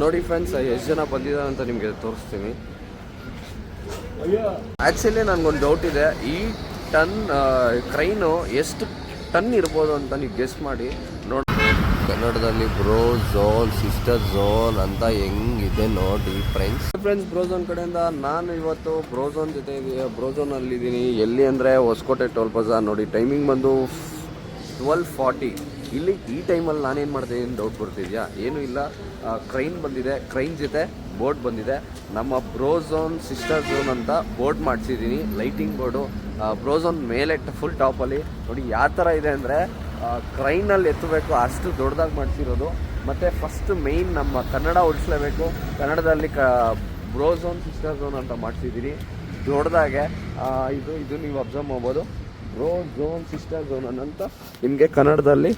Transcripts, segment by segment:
ನೋಡಿ ಫ್ರೆಂಡ್ಸ್, ಎಷ್ಟು ಜನ ಬಂದಿದ್ದಾರೆ ಅಂತ ನಿಮಗೆ ತೋರಿಸ್ತೀನಿ. ಆ್ಯಕ್ಚುಲಿ ನನಗೊಂದು ಡೌಟ್ ಇದೆ. ಈ ಕ್ರೈನು ಎಷ್ಟು ಟನ್ ಇರ್ಬೋದು ಅಂತ ನೀವು ಗೆಸ್ ಮಾಡಿ ನೋಡಿ. ಕನ್ನಡದಲ್ಲಿ ಬ್ರೋ ಝೋನ್, ಸಿಸ್ಟರ್ ಝೋನ್ ಅಂತ ಹೆಂಗಿದೆ ನೋಡಿ ಫ್ರೆಂಡ್ಸ್. ಬ್ರೋಝೋನ್ ಕಡೆಯಿಂದ ನಾನು ಇವತ್ತು ಬ್ರೋಝೋನ್ ಜೊತೆ ಬ್ರೋಝೋನಲ್ಲಿದ್ದೀನಿ. ಎಲ್ಲಿ ಅಂದರೆ ಹೊಸಕೋಟೆ ಟೋಲ್ ಪ್ಲಾಜಾ. ನೋಡಿ ಟೈಮಿಂಗ್ ಬಂದು 12:40. ಇಲ್ಲಿ ಈ ಟೈಮಲ್ಲಿ ನಾನೇನು ಮಾಡಿದೆ, ಏನು ಡೌಟ್ ಬರ್ತಿದ್ಯಾ? ಏನೂ ಇಲ್ಲ, ಕ್ರೈನ್ ಬಂದಿದೆ, ಕ್ರೈನ್ ಜೊತೆ ಬೋಟ್ ಬಂದಿದೆ. ನಮ್ಮ ಬ್ರೋಝೋನ್ ಸಿಸ್ಟರ್ ಝೋನ್ ಅಂತ ಬೋರ್ಡ್ ಮಾಡಿಸಿದ್ದೀನಿ, ಲೈಟಿಂಗ್ ಬೋರ್ಡು. ಬ್ರೋಝೋನ್ ಮೇಲೆ ಫುಲ್ ಟಾಪಲ್ಲಿ ನೋಡಿ ಯಾವ ಥರ ಇದೆ ಅಂದರೆ ಕ್ರೈನಲ್ಲಿ ಎತ್ತಬೇಕು ಅಷ್ಟು ದೊಡ್ಡದಾಗಿ ಮಾಡಿಸಿರೋದು. ಮತ್ತು ಫಸ್ಟ್ ಮೇಯ್ನ್ ನಮ್ಮ ಕನ್ನಡ ಉಳಿಸ್ಲೇಬೇಕು. ಕನ್ನಡದಲ್ಲಿ ಬ್ರೋಝೋನ್ ಸಿಸ್ಟರ್ ಝೋನ್ ಅಂತ ಮಾಡಿಸಿದ್ದೀನಿ ದೊಡ್ಡದಾಗೆ. ಇದು ನೀವು ಅಬ್ಸರ್ವ್ ಮಾಡ್ಬೋದು, ಬ್ರೋಝೋನ್ ಸಿಸ್ಟರ್ ಝೋನ್ ಅಂತ ನಿಮಗೆ ಕನ್ನಡದಲ್ಲಿ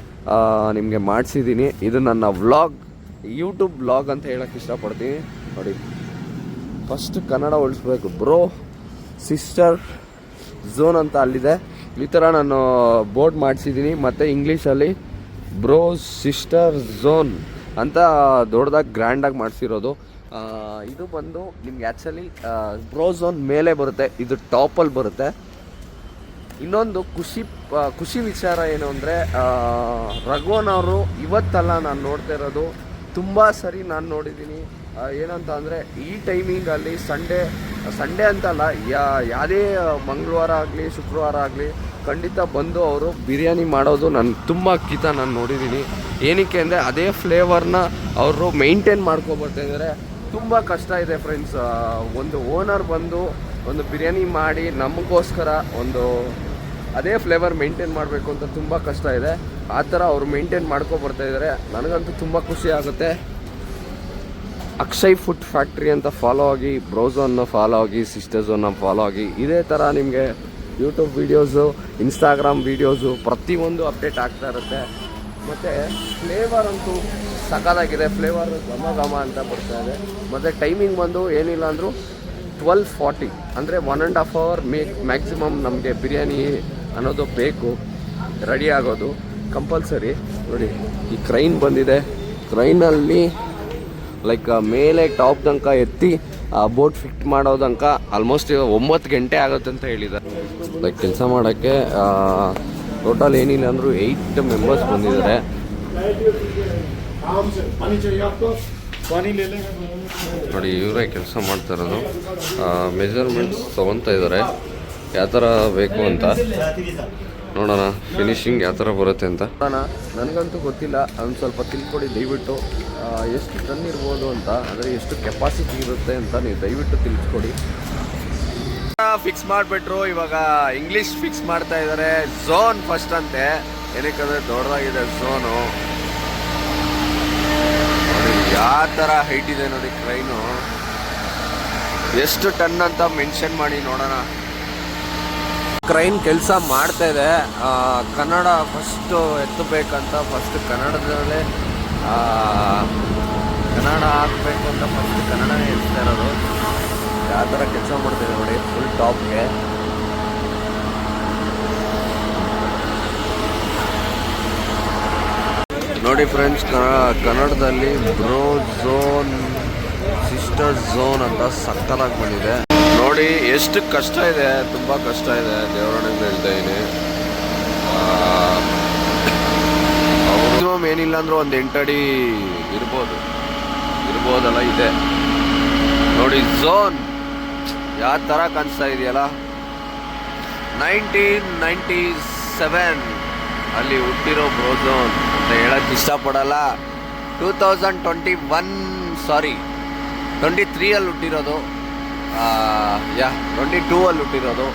ನಿಮಗೆ ಮಾಡಿಸಿದ್ದೀನಿ. ಇದು ನನ್ನ ವ್ಲಾಗ್, ಯೂಟ್ಯೂಬ್ ವ್ಲಾಗ್ ಅಂತ ಹೇಳೋಕ್ಕೆ ಇಷ್ಟಪಡ್ತೀನಿ. ನೋಡಿ ಫಸ್ಟ್ ಕನ್ನಡ ಉಳಿಸ್ಬೇಕು, ಬ್ರೋ ಸಿಸ್ಟರ್ ಝೋನ್ ಅಂತ ಅಲ್ಲಿದೆ. ಈ ಥರ ನಾನು ಬೋರ್ಡ್ ಮಾಡಿಸಿದ್ದೀನಿ. ಮತ್ತು ಇಂಗ್ಲೀಷಲ್ಲಿ ಬ್ರೋ ಸಿಸ್ಟರ್ ಝೋನ್ ಅಂತ ದೊಡ್ಡದಾಗಿ ಗ್ರ್ಯಾಂಡಾಗಿ ಮಾಡಿಸಿರೋದು. ಇದು ಬಂದು ನಿಮ್ಗೆ ಆ್ಯಕ್ಚುಲಿ ಬ್ರೋಝೋನ್ ಮೇಲೆ ಬರುತ್ತೆ, ಇದು ಟಾಪಲ್ಲಿ ಬರುತ್ತೆ. ಇನ್ನೊಂದು ಖುಷಿ ವಿಚಾರ ಏನು ಅಂದರೆ ರಘುವನ್ ಅವರು ಇವತ್ತಲ್ಲ ನಾನು ನೋಡ್ತಾ ಇರೋದು, ತುಂಬ ಸರಿ ನಾನು ನೋಡಿದ್ದೀನಿ. ಏನಂತ ಅಂದರೆ ಈ ಟೈಮಿಂಗಲ್ಲಿ ಸಂಡೇ ಅಂತಲ್ಲ, ಯಾವುದೇ ಮಂಗಳವಾರ ಆಗಲಿ ಶುಕ್ರವಾರ ಆಗಲಿ ಖಂಡಿತ ಬಂದು ಅವರು ಬಿರಿಯಾನಿ ಮಾಡೋದು ನಾನು ತುಂಬ ನಾನು ನೋಡಿದ್ದೀನಿ. ಏನಕ್ಕೆ ಅಂದರೆ ಅದೇ ಫ್ಲೇವರ್ನ ಅವರು ಮೇಂಟೈನ್ ಮಾಡ್ಕೊಬರ್ತಾಯಿದ್ದಾರೆ. ತುಂಬ ಕಷ್ಟ ಇದೆ ಫ್ರೆಂಡ್ಸ್. ಒಂದು ಓನರ್ ಬಂದು ಒಂದು ಬಿರಿಯಾನಿ ಮಾಡಿ ನಮಗೋಸ್ಕರ ಅದೇ ಫ್ಲೇವರ್ ಮೇಂಟೈನ್ ಮಾಡಬೇಕು ಅಂತ ತುಂಬ ಕಷ್ಟ ಇದೆ. ಆ ಥರ ಅವರು ಮೇಂಟೈನ್ ಮಾಡ್ಕೊಬರ್ತಾಯಿದ್ದಾರೆ. ನನಗಂತೂ ತುಂಬ ಖುಷಿ ಆಗುತ್ತೆ. ಅಕ್ಷಯ್ ಫುಡ್ ಫ್ಯಾಕ್ಟ್ರಿ ಅಂತ ಫಾಲೋ ಆಗಿ, ಬ್ರೋಝೋನ್ನ ಫಾಲೋ ಆಗಿ, ಸಿಸ್ಟರ್ ಝೋನ್ನ ಫಾಲೋ ಆಗಿ. ಇದೇ ಥರ ನಿಮಗೆ ಯೂಟ್ಯೂಬ್ ವೀಡಿಯೋಸು, ಇನ್ಸ್ಟಾಗ್ರಾಮ್ ವೀಡಿಯೋಸು ಪ್ರತಿಯೊಂದು ಅಪ್ಡೇಟ್ ಆಗ್ತಾ ಇರುತ್ತೆ. ಮತ್ತು ಫ್ಲೇವರ್ ಅಂತೂ ಸಖತ್ತಾಗಿದೆ, ಫ್ಲೇವರ್ ಘಮ ಅಂತ ಬರ್ತಾ ಇದೆ. ಮತ್ತು ಟೈಮಿಂಗ್ ಬಂದು ಏನಿಲ್ಲ ಅಂದರೂ 12:40 ಅಂದರೆ 1.5 hour ಮ್ಯಾಕ್ಸಿಮಮ್ ನಮಗೆ ಬಿರಿಯಾನಿ ಅನ್ನೋದು ಬೇಕು, ರೆಡಿ ಆಗೋದು ಕಂಪಲ್ಸರಿ. ನೋಡಿ ಈ ಕ್ರೈನ್ ಬಂದಿದೆ, ಕ್ರೈನಲ್ಲಿ ಲೈಕ್ ಮೇಲೆ ಟಾಪ್ ತನಕ ಎತ್ತಿ ಬೋಟ್ ಫಿಟ್ ಮಾಡೋದಂಕ ಆಲ್ಮೋಸ್ಟ್ 9 ಗಂಟೆ ಆಗುತ್ತೆ ಅಂತ ಹೇಳಿದ್ದಾರೆ. ಲೈಕ್ ಕೆಲಸ ಮಾಡೋಕ್ಕೆ ಟೋಟಲ್ ಏನಿಲ್ಲ ಅಂದರೂ 8 ಮೆಂಬರ್ಸ್ ಬಂದಿದ್ದಾರೆ. ನೋಡಿ ಇವರೇ ಕೆಲಸ ಮಾಡ್ತಾ ಇರೋದು, ಮೆಜರ್ಮೆಂಟ್ಸ್ ತೊಗೊತಾ ಇದ್ದಾರೆ ಯಾವ ಥರ ಬೇಕು ಅಂತ. ನೋಡೋಣ ಫಿನಿಶಿಂಗ್ ಯಾವ ಥರ ಬರುತ್ತೆ ಅಂತ. ನನಗಂತೂ ಗೊತ್ತಿಲ್ಲ, ಅದನ್ನು ಸ್ವಲ್ಪ ತಿಳ್ಕೊಡಿ ದಯವಿಟ್ಟು. ಎಷ್ಟು ಟನ್ ಇರ್ಬೋದು ಅಂತ, ಅಂದರೆ ಎಷ್ಟು ಕೆಪಾಸಿಟಿ ಇರುತ್ತೆ ಅಂತ ನೀವು ದಯವಿಟ್ಟು ತಿಳಿಸ್ಕೊಡಿ. ಫಿಕ್ಸ್ ಮಾಡಿಬಿಟ್ರು, ಇವಾಗ ಇಂಗ್ಲೀಷ್ ಫಿಕ್ಸ್ ಮಾಡ್ತಾ ಇದ್ದಾರೆ. ಝೋನ್ ಫಸ್ಟ್ ಅಂತೆ, ಏನಕ್ಕಂದರೆ ದೊಡ್ಡದಾಗಿದೆ ಝೋನು. ನೋಡಿ ಯಾವ ಥರ ಹೈಟ್ ಇದೆ ನೋಡಿ ಕ್ರೈನು, ಎಷ್ಟು ಟನ್ ಅಂತ ಮೆನ್ಷನ್ ಮಾಡಿ ನೋಡೋಣ. ಕ್ರೈನ್ ಕೆಲಸ ಮಾಡ್ತಾ ಇದೆ. ಕನ್ನಡ ಫಸ್ಟು ಎತ್ತಬೇಕಂತ, ಫಸ್ಟ್ ಕನ್ನಡದಲ್ಲೇ ಕನ್ನಡ ಹಾಕಬೇಕು ಅಂತ ಫಸ್ಟ್ ಕನ್ನಡನೇ ಎತ್ತಾ ಇರೋದು. ಯಾವ ಥರ ಕೆಲಸ ಮಾಡ್ತಾಯಿದೆ ನೋಡಿ ಫುಲ್ ಟಾಪ್ಗೆ. ನೋಡಿ ಫ್ರೆಂಡ್ಸ್, ಕನ್ನಡದಲ್ಲಿ ಬ್ರೋಝೋನ್ ಸಿಸ್ಟರ್ ಝೋನ್ ಅಂತ ಸಕ್ಕತ್ತಾಗಿ ಬಂದಿದೆ. ನೋಡಿ ಎಷ್ಟು ಕಷ್ಟ ಇದೆ, ತುಂಬ ಕಷ್ಟ ಇದೆ. ದೇವರೊಳಗೆ ಹೇಳ್ತಾ ಇದ್ದೀನಿ, ಮ್ಯಾಕ್ಸಿಮಮ್ ಏನಿಲ್ಲ ಅಂದರೂ ಒಂದು 8 ಅಡಿ ಇರ್ಬೋದಲ್ಲ. ಇದೆ ನೋಡಿ ಝೋನ್ ಯಾವ ಥರ ಕಾಣಿಸ್ತಾ ಇದೆಯಲ್ಲ. 1997 ಅಲ್ಲಿ ಹುಟ್ಟಿರೋ ಬ್ರೋಝೋನ್ ಅಂತ ಹೇಳಕ್ಕೆ ಇಷ್ಟಪಡಲ್ಲ. 2023 ಅಲ್ಲಿ ಹುಟ್ಟಿರೋದು, 22 ಅಲ್ಲಿ ಹುಟ್ಟಿರೋದು.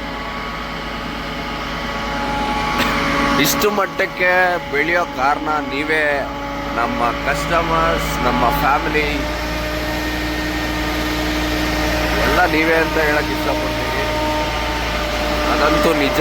ಇಷ್ಟು ಮಟ್ಟಕ್ಕೆ ಬೆಳೆಯೋ ಕಾರಣ ನೀವೇ, ನಮ್ಮ ಕಸ್ಟಮರ್ಸ್, ನಮ್ಮ ಫ್ಯಾಮಿಲಿ ಎಲ್ಲ ನೀವೇ ಅಂತ ಹೇಳಕ್ಕೆ ಇಷ್ಟಪಡ್ತೀನಿ. ಅದಂತೂ ನಿಜ.